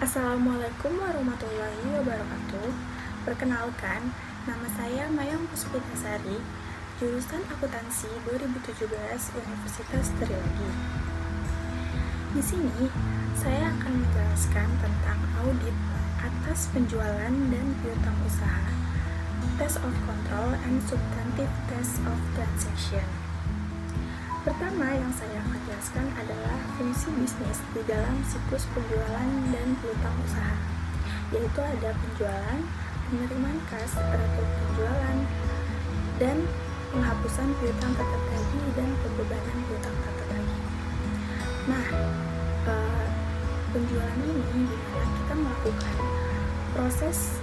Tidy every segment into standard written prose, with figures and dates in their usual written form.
Assalamualaikum warahmatullahi wabarakatuh. Perkenalkan, nama saya Mayang Puspitasari, jurusan Akuntansi 2017 Universitas Trilogi. Di sini, saya akan menjelaskan tentang audit atas penjualan dan piutang usaha, test of control and substantive test of transaction. Pertama yang saya akan jelaskan adalah fungsi bisnis di dalam siklus penjualan dan piutang usaha, yaitu ada penjualan, penerimaan kas, retur penjualan, dan penghapusan piutang tetap tagih dan pembebanan piutang tetap tagih. Nah, penjualan ini dimana kita melakukan proses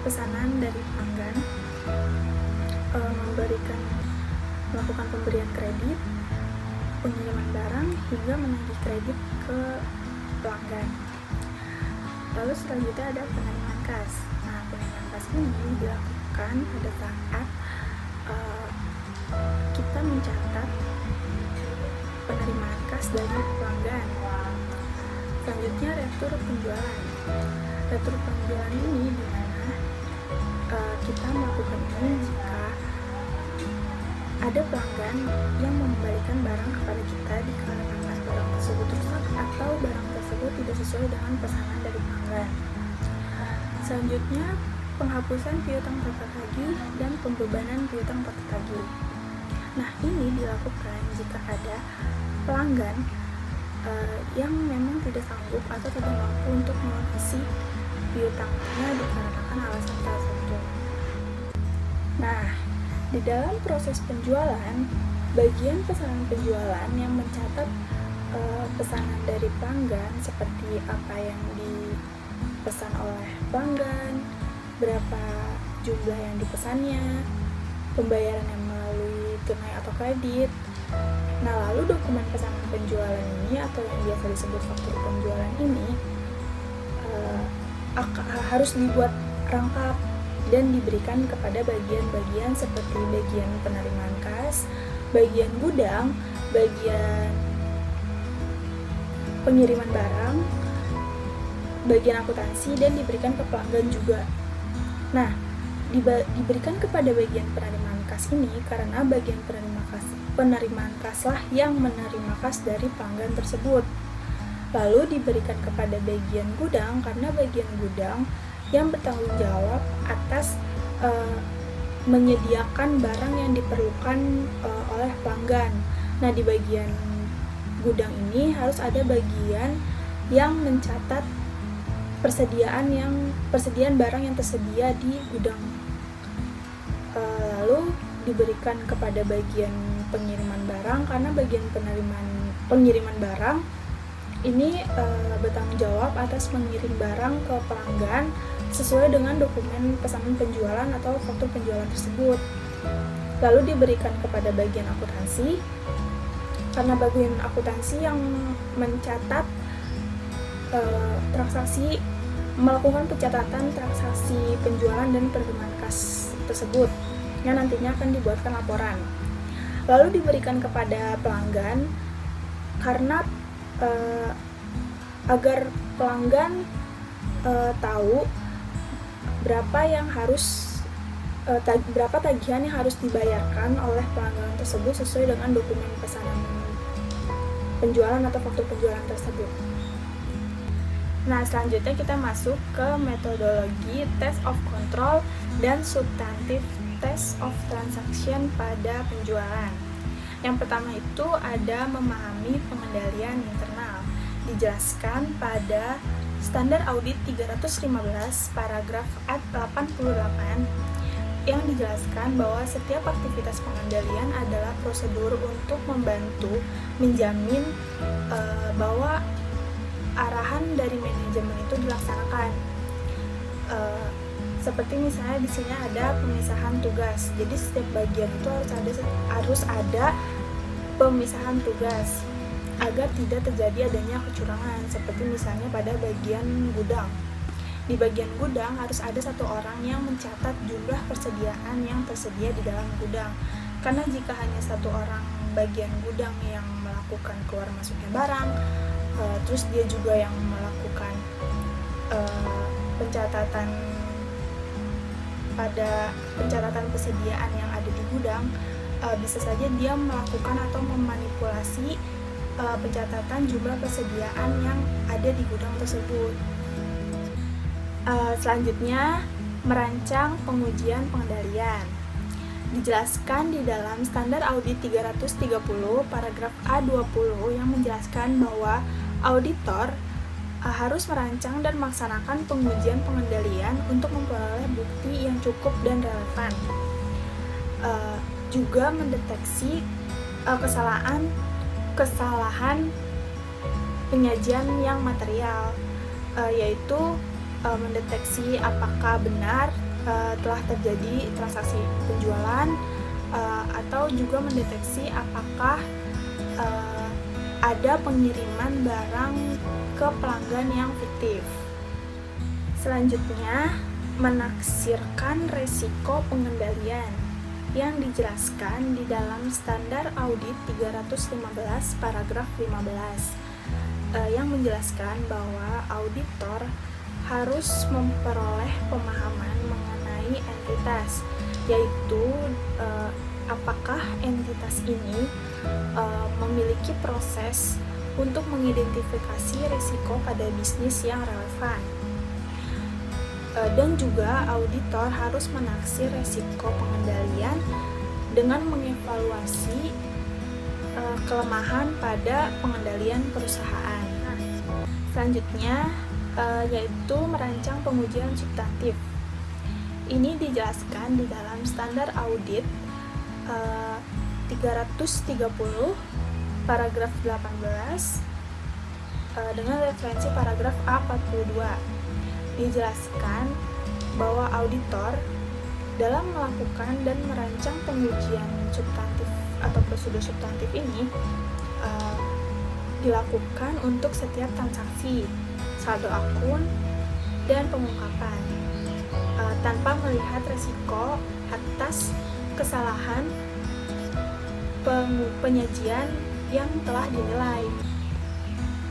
pesanan dari pelanggan, melakukan pemberian kredit, pengiriman barang, hingga menagih kredit ke pelanggan. Lalu selanjutnya ada penerimaan kas. Nah, penerimaan kas ini dilakukan pada saat kita mencatat penerimaan kas dari pelanggan. Selanjutnya retur penjualan. Retur penjualan ini dimana kita melakukan ini jika ada pelanggan yang mengembalikan barang kepada kita dikarenakan barang tersebut rusak atau barang tersebut tidak sesuai dengan pesanan dari pelanggan. Selanjutnya, penghapusan piutang tetap tagih dan pembebanan piutang tetap tagih. Nah, ini dilakukan jika ada pelanggan yang memang tidak sanggup atau tidak mampu untuk melunasi piutangnya dikarenakan alasan tertentu. Nah, di dalam proses penjualan, bagian pesanan penjualan yang mencatat pesanan dari pelanggan seperti apa yang dipesan oleh pelanggan, berapa jumlah yang dipesannya, pembayaran yang melalui tunai atau kredit. Nah, lalu dokumen pesanan penjualan ini atau yang biasa disebut faktur penjualan ini harus dibuat lengkap dan diberikan kepada bagian-bagian seperti bagian penerimaan kas, bagian gudang, bagian pengiriman barang, bagian akuntansi, dan diberikan ke pelanggan juga. Nah, diberikan kepada bagian penerimaan kas ini karena bagian penerimaan kas lah yang menerima kas dari pelanggan tersebut. Lalu diberikan kepada bagian gudang karena bagian gudang yang bertanggung jawab atas menyediakan barang yang diperlukan oleh pelanggan. Nah, di bagian gudang ini harus ada bagian yang mencatat persediaan barang yang tersedia di gudang. Lalu diberikan kepada bagian pengiriman barang karena bagian pengiriman barang ini bertanggung jawab atas mengirim barang ke pelanggan sesuai dengan dokumen pesanan penjualan atau faktur penjualan tersebut. Lalu diberikan kepada bagian akuntansi karena bagian akuntansi yang mencatat melakukan pencatatan transaksi penjualan dan penerimaan kas tersebut yang nantinya akan dibuatkan laporan. Lalu diberikan kepada pelanggan karena agar pelanggan tahu berapa tagihan yang harus dibayarkan oleh pelanggan tersebut sesuai dengan dokumen pesanan penjualan atau faktur penjualan tersebut. Nah, selanjutnya kita masuk ke metodologi test of control dan substantive test of transaction pada penjualan. Yang pertama itu ada memahami pengendalian internal. Dijelaskan pada Standar Audit 315 paragraf 88 yang dijelaskan bahwa setiap aktivitas pengendalian adalah prosedur untuk membantu menjamin bahwa arahan dari manajemen itu dilaksanakan. Seperti misalnya di sini ada pemisahan tugas. Jadi setiap bagian itu harus ada pemisahan tugas agar tidak terjadi adanya kecurangan. Seperti misalnya pada bagian gudang. Di bagian gudang harus ada satu orang yang mencatat jumlah persediaan yang tersedia di dalam gudang. Karena jika hanya satu orang bagian gudang yang melakukan keluar masuknya barang, terus dia juga yang melakukan pencatatan persediaan yang ada di gudang, bisa saja dia melakukan atau memanipulasi pencatatan jumlah persediaan yang ada di gudang tersebut. Selanjutnya, merancang pengujian pengendalian. Dijelaskan di dalam Standar Audit 330 paragraf A20 yang menjelaskan bahwa auditor harus merancang dan melaksanakan pengujian pengendalian untuk memperoleh bukti yang cukup dan relevan. Juga mendeteksi kesalahan penyajian yang material, yaitu mendeteksi apakah benar telah terjadi transaksi penjualan, atau juga mendeteksi apakah ada pengiriman barang ke pelanggan yang fiktif. Selanjutnya, menaksirkan resiko pengendalian yang dijelaskan di dalam Standar Audit 315 paragraf 15 yang menjelaskan bahwa auditor harus memperoleh pemahaman mengenai entitas, yaitu apakah entitas ini memiliki proses untuk mengidentifikasi risiko pada bisnis yang relevan. Dan juga auditor harus menaksir risiko pengendalian dengan mengevaluasi kelemahan pada pengendalian perusahaan. Selanjutnya, yaitu merancang pengujian substantif. Ini dijelaskan di dalam Standar Audit 330 paragraf 18 dengan referensi paragraf A42. Dijelaskan bahwa auditor dalam melakukan dan merancang pengujian substantif atau prosedur substantif ini dilakukan untuk setiap transaksi, saldo akun, dan pengungkapan tanpa melihat resiko atas kesalahan penyajian yang telah dinilai.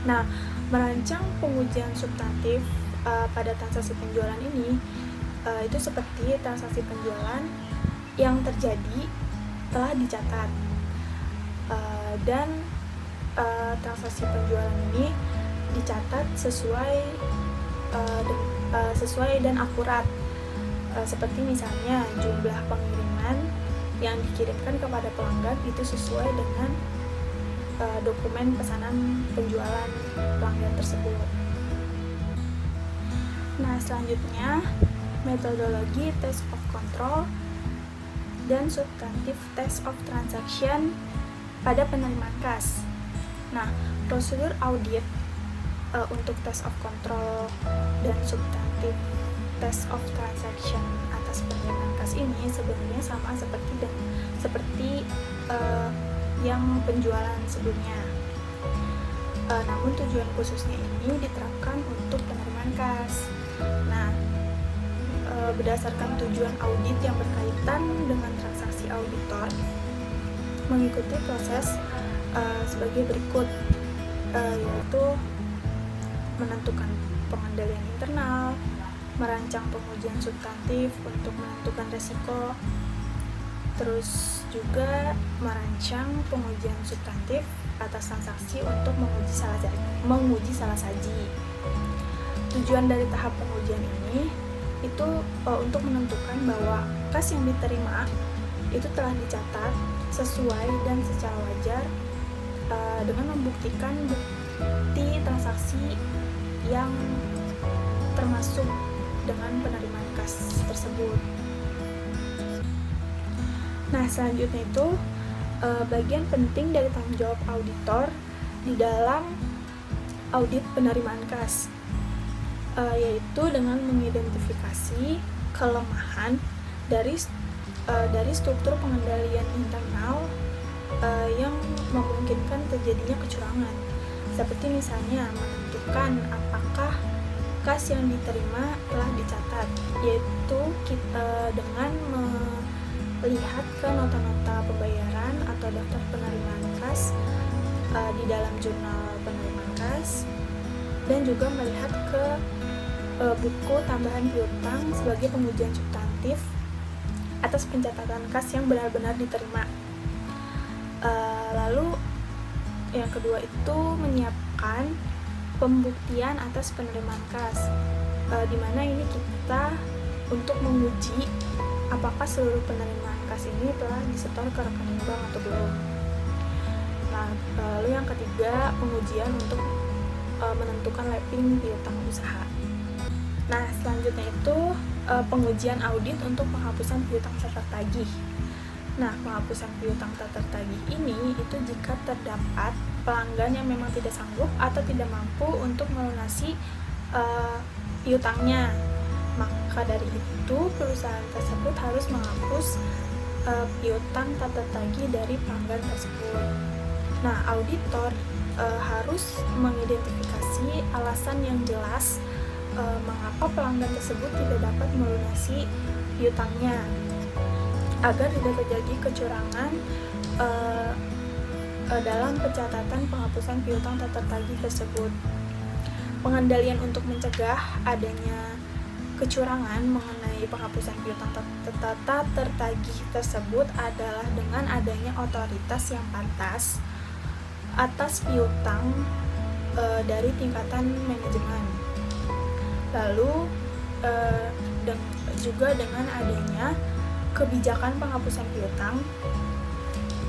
Nah, merancang pengujian substantif pada transaksi penjualan ini itu seperti transaksi penjualan yang terjadi telah dicatat, dan transaksi penjualan ini dicatat sesuai dan akurat, seperti misalnya jumlah pengiriman yang dikirimkan kepada pelanggan itu sesuai dengan dokumen pesanan penjualan pelanggan tersebut. Nah, selanjutnya metodologi test of control dan substantif test of transaction pada penerimaan kas. Nah, prosedur audit untuk test of control dan substantif test of transaction atas penerimaan kas ini sebenarnya sama seperti yang penjualan sebelumnya. Namun tujuan khususnya ini diterapkan untuk penerimaan kas. Nah, berdasarkan tujuan audit yang berkaitan dengan transaksi auditor mengikuti proses sebagai berikut, yaitu menentukan pengendalian internal, merancang pengujian substantif untuk menentukan resiko, terus juga merancang pengujian substantif atas transaksi untuk menguji salah saji. Tujuan dari tahap pengujian ini itu untuk menentukan bahwa kas yang diterima itu telah dicatat sesuai dan secara wajar, dengan membuktikan bukti transaksi yang termasuk dengan penerimaan kas tersebut. Nah, selanjutnya itu bagian penting dari tanggung jawab auditor di dalam audit penerimaan kas, yaitu dengan mengidentifikasi kelemahan dari struktur pengendalian internal yang memungkinkan terjadinya kecurangan, seperti misalnya menentukan apakah kas yang diterima telah dicatat, yaitu kita dengan melihat ke nota-nota pembayaran atau daftar penerimaan kas di dalam jurnal penerimaan kas, dan juga melihat ke buku tambahan piutang sebagai pengujian substantif atas pencatatan kas yang benar-benar diterima. Lalu yang kedua itu menyiapkan pembuktian atas penerimaan kas, di mana ini kita untuk menguji apakah seluruh penerimaan kas ini telah disetor ke rekening bank atau belum. Nah, lalu yang ketiga pengujian untuk menentukan lapping piutang usaha. Nah, selanjutnya itu pengujian audit untuk penghapusan piutang tak tertagih. Nah, penghapusan piutang tak tertagih ini itu jika terdapat pelanggan yang memang tidak sanggup atau tidak mampu untuk melunasi piutangnya. Maka dari itu, perusahaan tersebut harus menghapus piutang tak tertagih dari pelanggan tersebut. Nah, auditor harus mengidentifikasi alasan yang jelas mengapa pelanggan tersebut tidak dapat melunasi piutangnya, agar tidak terjadi kecurangan dalam pencatatan penghapusan piutang tak tertagih tersebut. Pengendalian untuk mencegah adanya kecurangan mengenai penghapusan piutang tak tertagih tersebut adalah dengan adanya otoritas yang pantas atas piutang dari tingkatan manajemen. Lalu juga dengan adanya kebijakan penghapusan piutang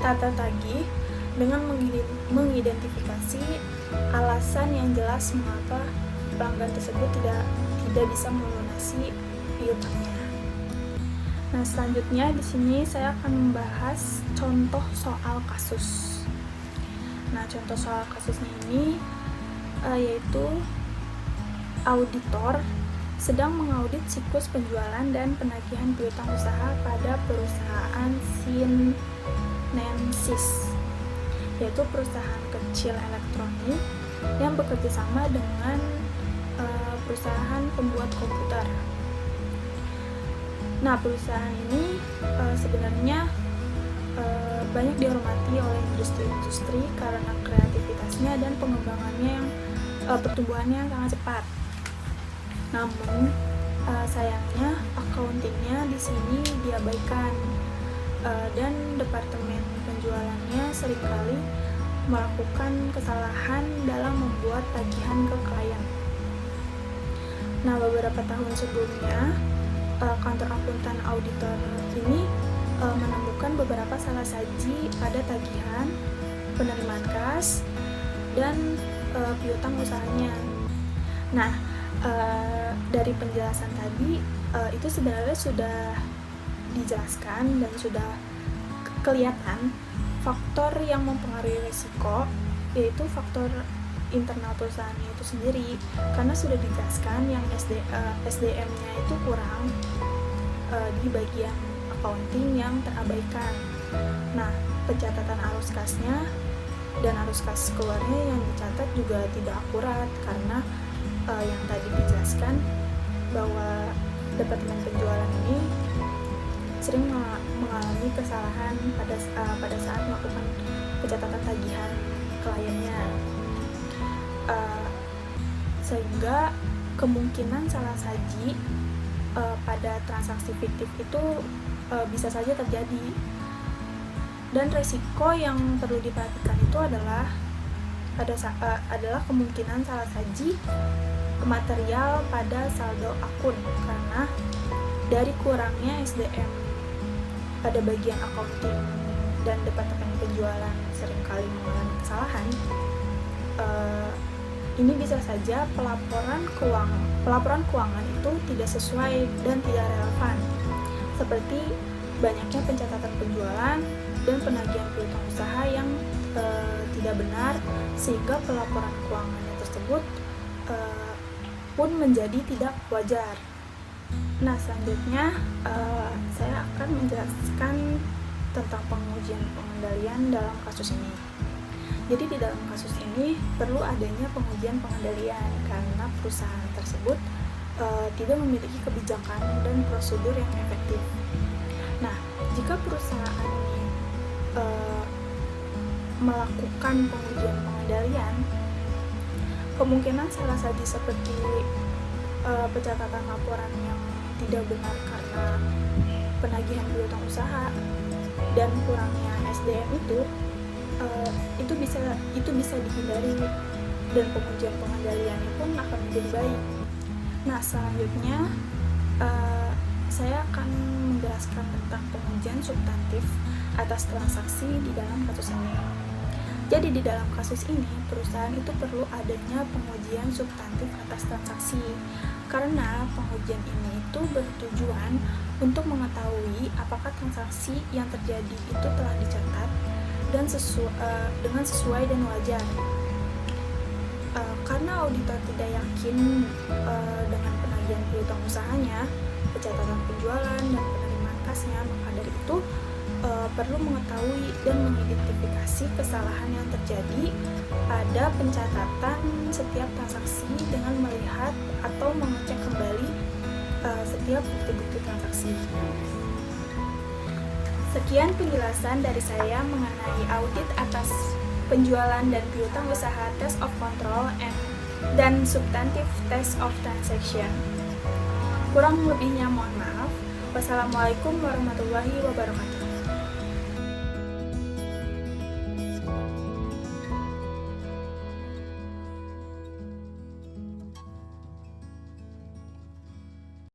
tak tertagih dengan mengidentifikasi alasan yang jelas mengapa pelanggan tersebut tidak bisa melunasi piutangnya. Nah, selanjutnya di sini saya akan membahas contoh soal kasus. Nah, contoh soal kasusnya ini yaitu auditor sedang mengaudit siklus penjualan dan penagihan piutang usaha pada perusahaan Sinensis, yaitu perusahaan kecil elektronik yang bekerja sama dengan perusahaan pembuat komputer. Nah, perusahaan ini sebenarnya banyak dihormati oleh industri-industri karena kreativitasnya dan pengembangannya yang pertumbuhannya yang sangat cepat. Namun sayangnya accountingnya di sini diabaikan dan departemen penjualannya seringkali melakukan kesalahan dalam membuat tagihan ke klien. Nah, beberapa tahun sebelumnya kantor akuntan auditor ini menemukan beberapa salah saji pada tagihan, penerimaan kas, dan piutang usahanya. Nah, dari penjelasan tadi itu sebenarnya sudah dijelaskan dan sudah kelihatan faktor yang mempengaruhi risiko, yaitu faktor internal perusahaannya itu sendiri, karena sudah dijelaskan yang SDM-nya itu kurang di bagian accounting yang terabaikan. Nah, pencatatan arus kasnya dan arus kas keluarnya yang dicatat juga tidak akurat, karena yang tadi dijelaskan bahwa departemen penjualan ini sering mengalami kesalahan pada saat melakukan pencatatan tagihan kliennya, sehingga kemungkinan salah saji pada transaksi fiktif itu bisa saja terjadi. Dan resiko yang perlu diperhatikan itu adalah kemungkinan salah saji material pada saldo akun, karena dari kurangnya SDM pada bagian accounting dan departemen penjualan seringkali mengalami kesalahan. Ini bisa saja pelaporan keuangan itu tidak sesuai dan tidak relevan, seperti banyaknya pencatatan penjualan dan penagihan piutang usaha yang tidak benar, sehingga pelaporan keuangannya tersebut pun menjadi tidak wajar. Nah, selanjutnya saya akan menjelaskan tentang pengujian pengendalian dalam kasus ini. Jadi di dalam kasus ini perlu adanya pengujian pengendalian karena perusahaan tersebut tidak memiliki kebijakan dan prosedur yang efektif. Nah, jika perusahaan ini melakukan pengujian pengendalian, kemungkinan salah saji seperti pencatatan laporan yang tidak benar karena penagihan piutang usaha dan kurangnya SDM itu bisa dihindari dan pengujian pengendaliannya pun akan menjadi baik. Nah, selanjutnya saya akan menjelaskan tentang pengujian substantif atas transaksi di dalam kasus ini. Jadi di dalam kasus ini, perusahaan itu perlu adanya pengujian substantif atas transaksi, karena pengujian ini itu bertujuan untuk mengetahui apakah transaksi yang terjadi itu telah dicatat dan dengan sesuai dan wajar. Karena auditor tidak yakin dengan penagihan piutang usahanya, pencatatan penjualan dan penerimaan kasnya, maka dari itu perlu mengetahui dan mengidentifikasi kesalahan yang terjadi pada pencatatan setiap transaksi dengan melihat atau mengecek kembali setiap bukti-bukti transaksi. Sekian penjelasan dari saya mengenai audit atas penjualan dan piutang usaha, test of control, dan substantif test of transaction. Kurang lebihnya mohon maaf. Wassalamualaikum warahmatullahi wabarakatuh.